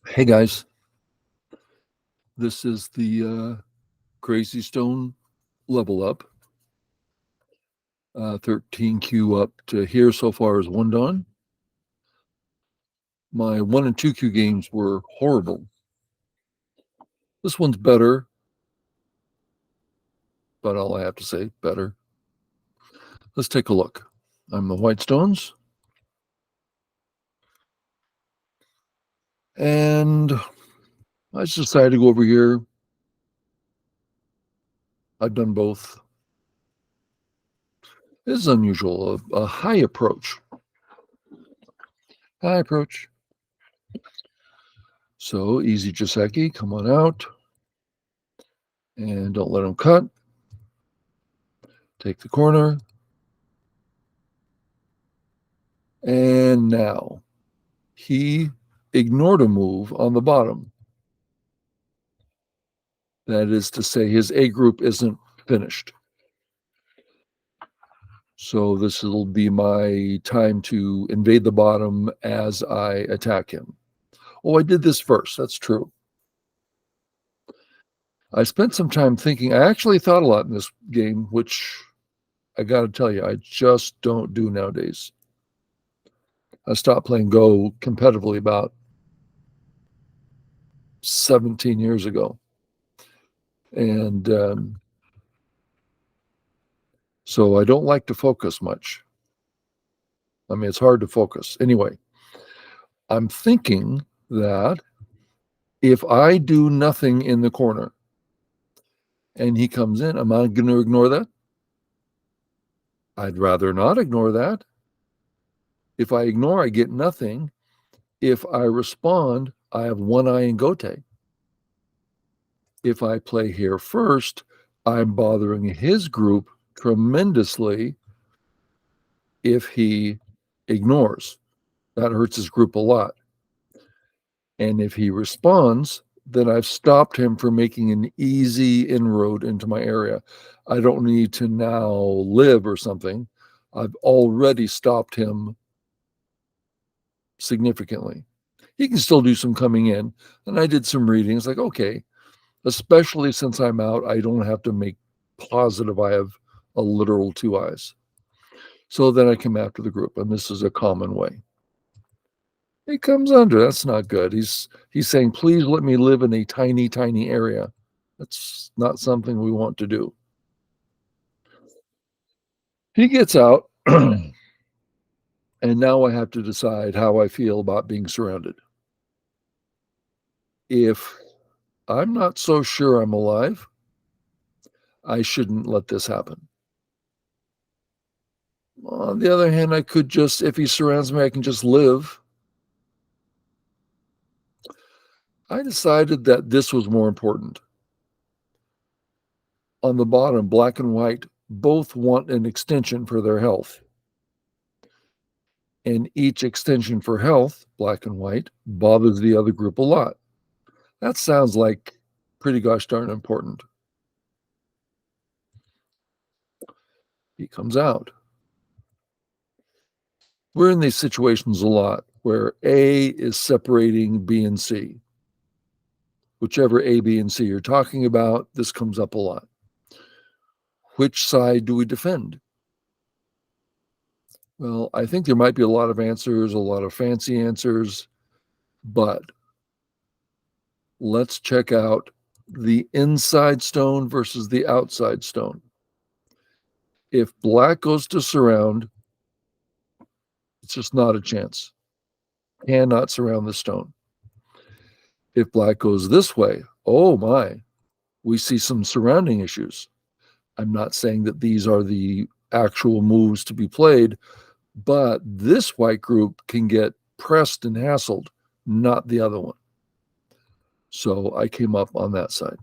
Hey guys, this is the CrazyStone level up. 13Q up to here so far is one done. My 1 and 2Q games were horrible. This one's better, but all I have to say, better. Let's take a look. I'm the White Stones. And I just decided to go over here. I've done both. This is unusual, a high approach. High approach. So easy Joseki, come on out. And don't let him cut. Take the corner. And now he ignored a move on the bottom. That is to say, his A group isn't finished. So this will be my time to invade the bottom as I attack him. Oh, I did this first. That's true. I spent some time thinking. I actually thought a lot in this game, which I got to tell you, I just don't do nowadays. I stopped playing Go competitively about 17 years ago. And so I don't like to focus much. I mean, it's hard to focus. Anyway, I'm thinking that if I do nothing in the corner and he comes in, am I going to ignore that? I'd rather not ignore that. If I ignore, I get nothing. If I respond, I have one eye in Gote. If I play here first, I'm bothering his group tremendously if he ignores. That hurts his group a lot. And if he responds, then I've stopped him from making an easy inroad into my area. I don't need to now live or something. I've already stopped him significantly. He can still do some coming in. And I did some readings like, okay, especially since I'm out, I don't have to make positive I have a literal two eyes. So then I come after the group, and this is a common way. He comes under. That's not good. He's saying, please let me live in a tiny, tiny area. That's not something we want to do. He gets out, and now I have to decide how I feel about being surrounded. If I'm not so sure I'm alive, I shouldn't let this happen. On the other hand, I could just, if he surrounds me, I can just live. I decided that this was more important. On the bottom, black and white both want an extension for their health. And each extension for health, black and white, bothers the other group a lot. That sounds like pretty gosh darn important. He comes out. We're in these situations a lot where A is separating B and C. Whichever A, B, and C you're talking about, this comes up a lot. Which side do we defend? Well, I think there might be a lot of answers, a lot of fancy answers, but let's check out the inside stone versus the outside stone. If black goes to surround, it's just not a chance. Cannot surround the stone. If black goes this way, oh my, we see some surrounding issues. I'm not saying that these are the actual moves to be played, but this white group can get pressed and hassled, not the other one. So I came up on that side.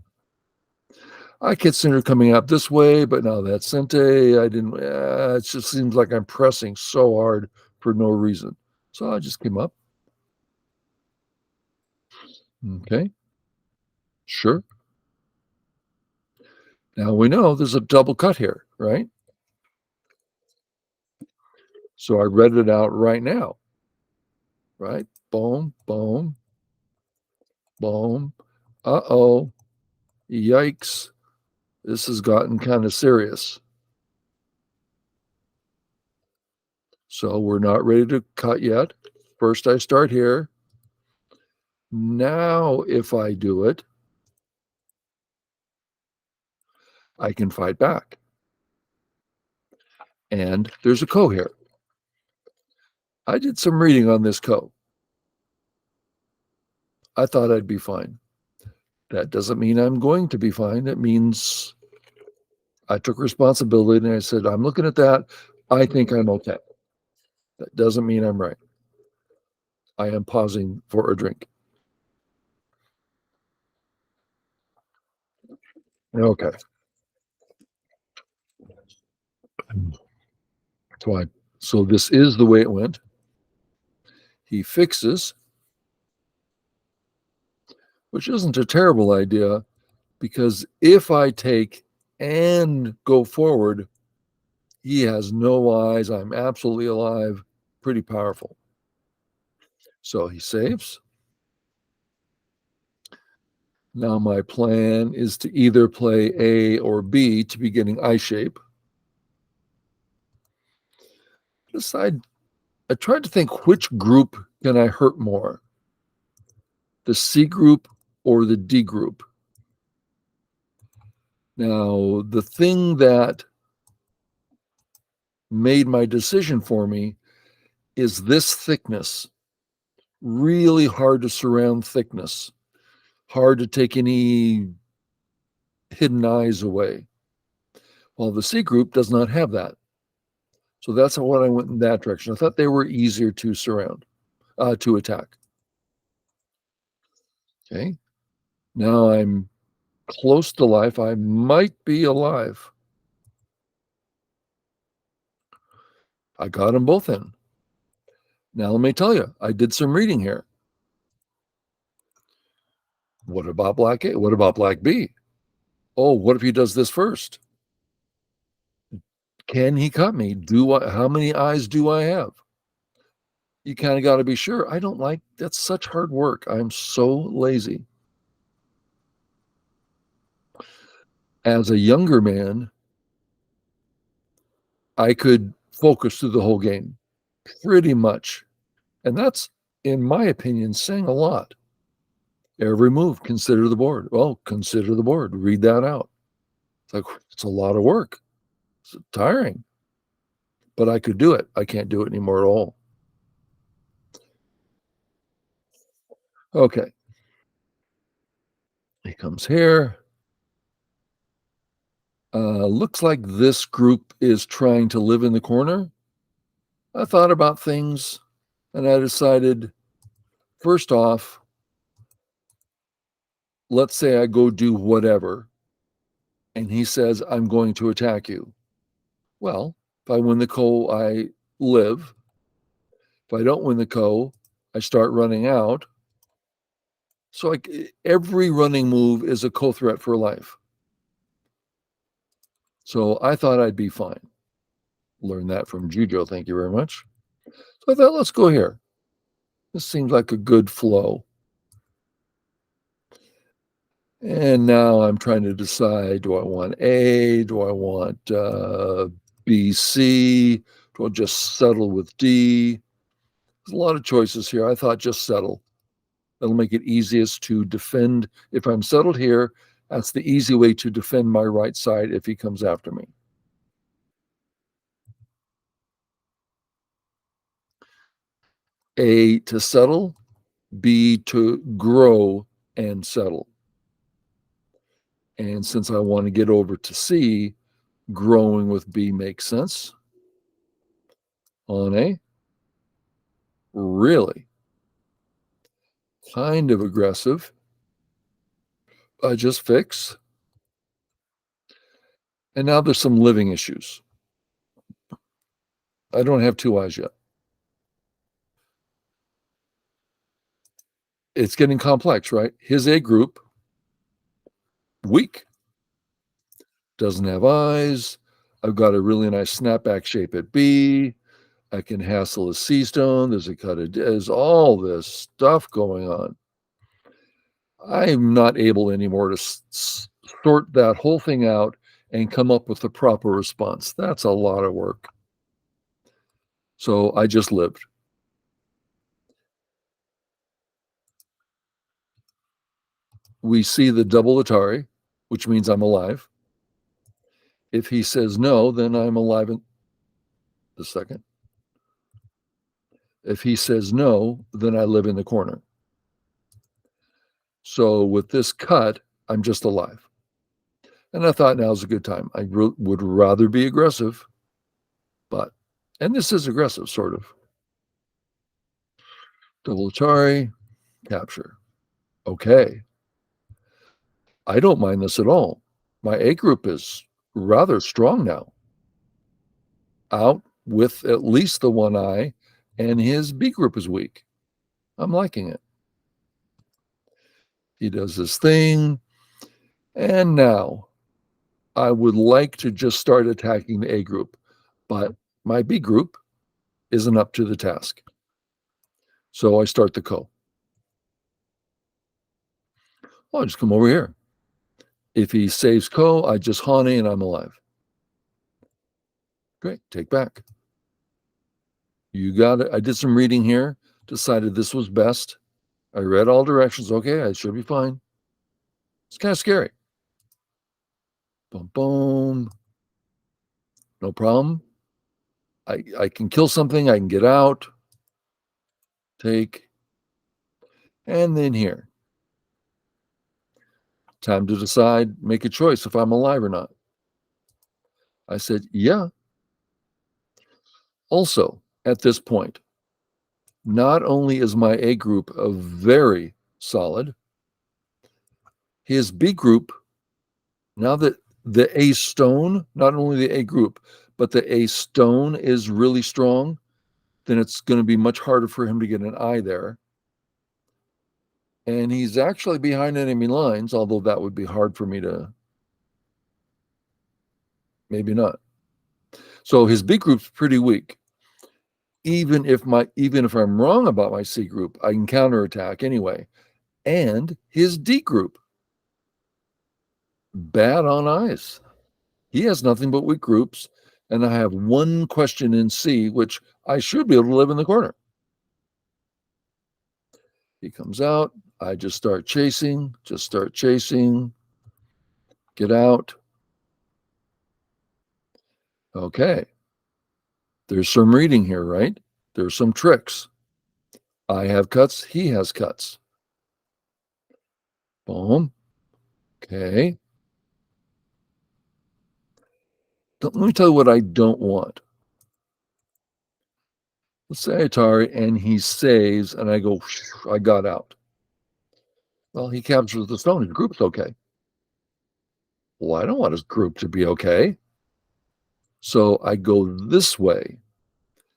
I consider coming up this way, but now that Sente, I didn't, it just seems like I'm pressing so hard for no reason. So I just came up. Okay, sure. Now we know there's a double cut here, right? So I read it out right now, right? Boom, boom. Boom. Uh-oh. Yikes. This has gotten kind of serious. So we're not ready to cut yet. First, I start here. Now, if I do it, I can fight back. And there's a ko here. I did some reading on this ko. I thought I'd be fine. That doesn't mean I'm going to be fine. It means I took responsibility and I said, I'm looking at that. I think I'm okay. That doesn't mean I'm right. I am pausing for a drink. Okay. Fine. So this is the way it went. He fixes, which isn't a terrible idea, because if I take and go forward, he has no eyes. I'm absolutely alive. Pretty powerful. So he saves. Now my plan is to either play A or B to be getting I shape. I tried to think, which group can I hurt more? The C group or the D group? Now, the thing that made my decision for me is this thickness. Really hard to surround thickness. Hard to take any hidden eyes away. While the C group does not have that. So that's what I went in that direction. I thought they were easier to surround, to attack. Okay. Now I'm close to life. I might be alive. I got them both in. Now let me tell you, I did some reading here. What about black A? What about black B? Oh, what if he does this first? Can he cut me? How many eyes do I have? You kind of got to be sure. I don't like that's such hard work. I'm so lazy. As a younger man, I could focus through the whole game pretty much. And that's, in my opinion, saying a lot. Every move, consider the board. Well, consider the board. Read that out. It's like, it's a lot of work. It's tiring. But I could do it. I can't do it anymore at all. Okay. He comes here. Looks like this group is trying to live in the corner. I thought about things and I decided, first off, let's say I go do whatever, and he says, I'm going to attack you. Well, if I win the ko, I live. If I don't win the ko, I start running out. So every running move is a ko threat for life. So I thought I'd be fine. Learned that from Jujo. Thank you very much. So I thought, let's go here. This seems like a good flow. And now I'm trying to decide, do I want A? Do I want B, C? Do I just settle with D? There's a lot of choices here. I thought just settle. That'll make it easiest to defend. If I'm settled here, that's the easy way to defend my right side if he comes after me. A, to settle. B, to grow and settle. And since I want to get over to C, growing with B makes sense. On A, really kind of aggressive. I just fix. And now there's some living issues. I don't have two eyes yet. It's getting complex, right? His A group, weak, doesn't have eyes. I've got a really nice snapback shape at B. I can hassle a C stone. There's all this stuff going on. I'm not able anymore to sort that whole thing out and come up with the proper response. That's a lot of work. So I just lived. We see the double Atari, which means I'm alive. If he says no, then I'm alive in the second. If he says no, then I live in the corner. So with this cut, I'm just alive. And I thought now's a good time. I would rather be aggressive, but, and this is aggressive, sort of. Double Atari, capture. Okay. I don't mind this at all. My A group is rather strong now. Out with at least the one eye, and his B group is weak. I'm liking it. He does this thing. And now I would like to just start attacking the A group, but my B group isn't up to the task. So I start the ko. Well, I just come over here. If he saves ko, I just hane and I'm alive. Great, take back. You got it. I did some reading here, decided this was best. I read all directions. Okay, I should be fine. It's kind of scary. Boom, boom. No problem. I can kill something. I can get out. Take. And then here. Time to decide, make a choice if I'm alive or not. I said, yeah. Also, at this point, not only is my A group a very solid, his B group, now that the A stone, not only the A group, but the A stone is really strong, then it's going to be much harder for him to get an eye there. And he's actually behind enemy lines, although that would be hard for me to, maybe not. So his B group's pretty weak. Even if I'm wrong about my C group, I can counterattack anyway. And his D group, bad on eyes. He has nothing but weak groups, and I have one question in C, which I should be able to live in the corner. He comes out. I just start chasing, get out. Okay. There's some reading here, right? There's some tricks. I have cuts. He has cuts. Boom. Okay. Let me tell you what I don't want. Let's say Atari, and he saves, and I go, I got out. Well, he captures the stone. His group's okay. Well, I don't want his group to be okay. So I go this way.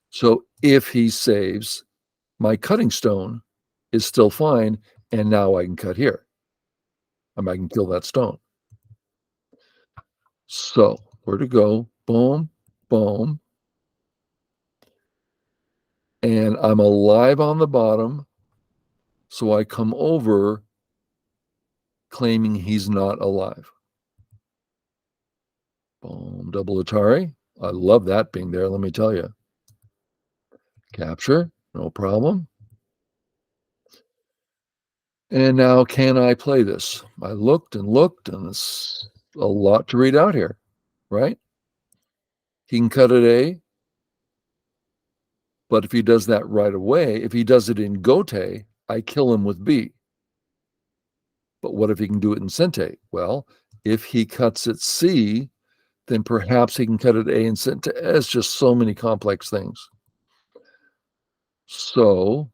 So if he saves, my cutting stone is still fine, and now I can cut here. I can kill that stone. So where to go? Boom, boom. And I'm alive on the bottom. So I come over claiming he's not alive. Boom, double Atari. I love that being there, let me tell you. Capture, no problem. And now can I play this? I looked, and it's a lot to read out here, right? He can cut at A, but if he does that right away, if he does it in Gote, I kill him with B. But what if he can do it in Sente? Well, if he cuts at C, then perhaps he can cut at A and Sente. It's just so many complex things. So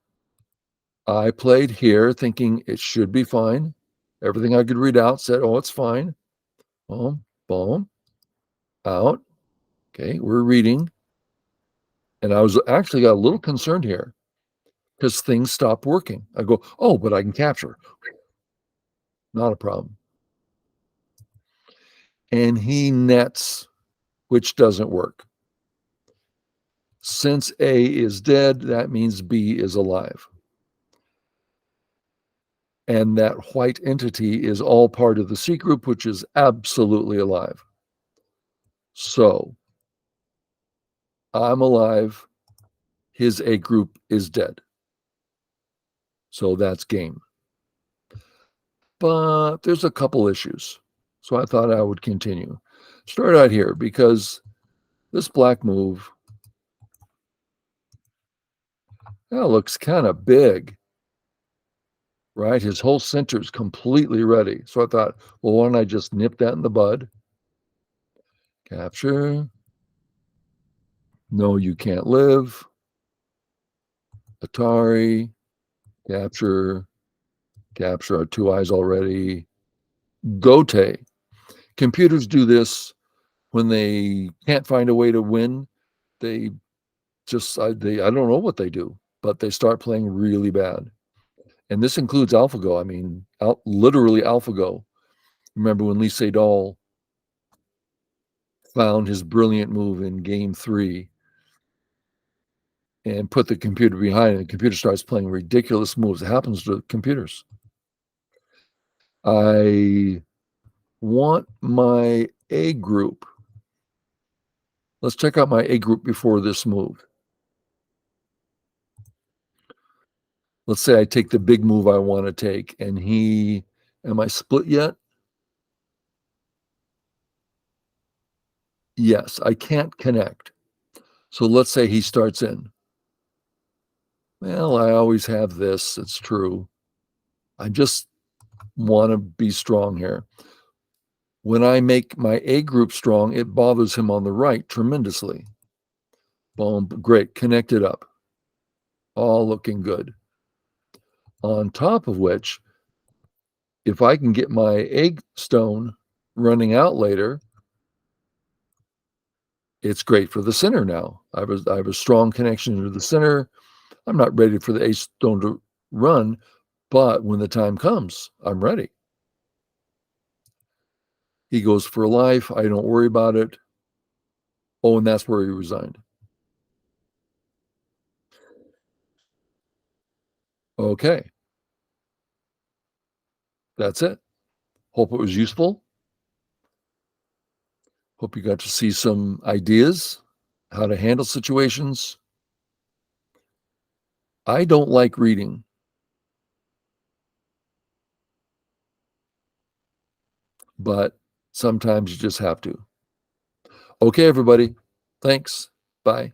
I played here thinking it should be fine. Everything I could read out said, oh, it's fine. Boom, boom, out. Okay, we're reading. And I was actually got a little concerned here because things stopped working. I go, oh, but I can capture. Not a problem. And he nets, which doesn't work. Since A is dead, that means B is alive. And that white entity is all part of the C group, which is absolutely alive. So I'm alive. His A group is dead. So that's game. But there's a couple issues. So I thought I would continue. Start out here because this black move, that looks kind of big, right? His whole center is completely ready. So I thought, well, why don't I just nip that in the bud? Capture. No, you can't live. Atari. Capture. Capture our two eyes already. Gote. Computers do this when they can't find a way to win. They just, I don't know what they do, but they start playing really bad. And this includes AlphaGo. I mean, literally AlphaGo. Remember when Lee Sedol found his brilliant move in game 3 and put the computer behind it, and the computer starts playing ridiculous moves. It happens to computers. I want my A group. Let's check out my A group before this move. Let's say I take the big move I want to take, and am I split yet? Yes, I can't connect. So let's say he starts in. Well, I always have this. It's true. I just want to be strong here. When I make my A group strong, it bothers him on the right tremendously. Boom, great, connected up. All looking good. On top of which, if I can get my egg stone running out later, it's great for the center now. I have a strong connection to the center. I'm not ready for the A stone to run, but when the time comes, I'm ready. He goes for life. I don't worry about it. Oh, and that's where he resigned. Okay. That's it. Hope it was useful. Hope you got to see some ideas, how to handle situations. I don't like reading, but sometimes you just have to. Okay, everybody. Thanks. Bye.